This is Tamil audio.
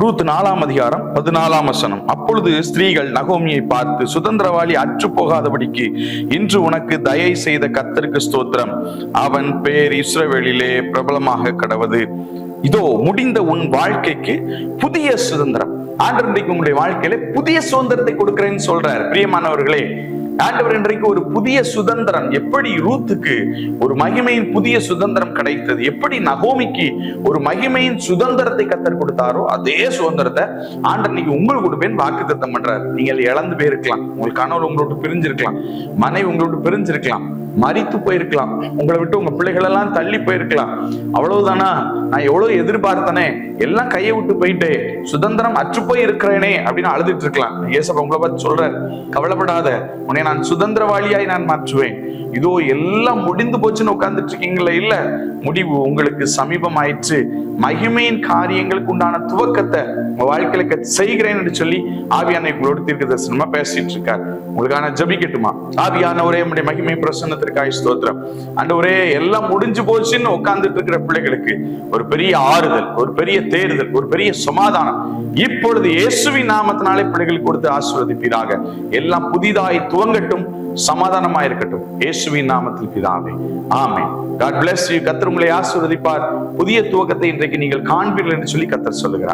ரூத் 4ஆம் அதிகாரம் 14ஆம் வசனம். அப்பொழுது ஸ்திரீகள் நகோமியை பார்த்து, சுதந்திரவாளி அற்று போகாதபடிக்கு இன்று உனக்கு தயை செய்த கர்த்தருக்கு ஸ்தோத்திரம், அவன் பேர் இஸ்ரவேலிலே பிரபலமாக கடவது. இதோ முடிந்த உன் வாழ்க்கைக்கு புதிய சுதந்திரம். ஆண்டவர் இன்றைக்கு உங்களுடைய வாழ்க்கையில புதிய சுதந்திரத்தை கொடுக்கிறேன்னு சொல்றார். பிரியமானவர்களே, ஆண்டவர் இன்றைக்கு ஒரு புதிய சுதந்திரம், எப்படி ரூத்துக்கு ஒரு மகிமையின் புதிய சுதந்திரம் கிடைத்தது, எப்படி நகோமிக்கு ஒரு மகிமையின் சுதந்திரத்தை கர்த்தர் கொடுத்தாரோ அதே சுதந்திரத்தை ஆண்டவர் இன்னைக்கு உங்களுக்கு கொடுப்பேன் வாக்குத்தத்தம் பண்றாரு. நீங்கள் இழந்து போயிருக்கலாம், உங்கள் கணவர் உங்களோட பிரிஞ்சிருக்கலாம், மனைவி உங்களோட பிரிஞ்சிருக்கலாம், மரித்து போயிருக்கலாம், உங்களை விட்டு உங்க பிள்ளைகள் எல்லாம் தள்ளி போயிருக்கலாம். அவ்வளவுதானா, நான் எவ்வளவு எதிர்பார்த்தனே, எல்லாம் கையை விட்டு போயிட்டு சுதந்திரம் அற்று போய் இருக்கிறேனே அப்படின்னு அழுதுட்டு இருக்கலாம். ஏசப்பா உங்களை பார்த்து சொல்றாரு, கவலைப்படாத, உன்னை நான் சுதந்திரவாளியாய் நான் மாற்றுவேன். இதோ எல்லாம் முடிந்து போச்சுன்னு உட்கார்ந்துட்டு இருக்கீங்களா? இல்ல, முடிவு உங்களுக்கு சமீபமாயிற்று. மகிமையின் காரியங்களுக்கு உண்டான துவக்கத்தை உங்க வாழ்க்கையில செய்கிறேன் என்று சொல்லி ஆவியானவர் உங்களோட தீர்க்கதரிசனமா பேசிட்டு இருக்கார். உங்களுக்கான ஜெபிக்கட்டுமா? ஆவியானவரே, உம்முடைய மகிமை பிரசன்னத்திற்காக ஸ்தோத்திரம். ஆண்டவரே, எல்லாம் முடிஞ்சு போச்சுன்னு உட்கார்ந்துட்டு இருக்கிற பிள்ளைகளுக்கு ஒரு பெரிய ஆறுதல், ஒரு பெரிய தேறுதல், ஒரு பெரிய சமாதானம் இப்பொழுது இயேசுவின் நாமத்தினாலே பிள்ளைகளுக்கு கொடுத்து ஆசீர்வதிப்பீராக. எல்லாம் புதிதாய் துவங்கட்டும், சமாதானமா இருக்கட்டும், இயேசுவின் நாமத்தில் பிதாவே, ஆமென். God bless you. கர்த்தர் உங்களை ஆசீர்வதிப்பார். புதிய துவக்கத்தை இன்றைக்கு நீங்கள் காண்பீர்கள் என்று சொல்லி கர்த்தர் சொல்லுகிறார்.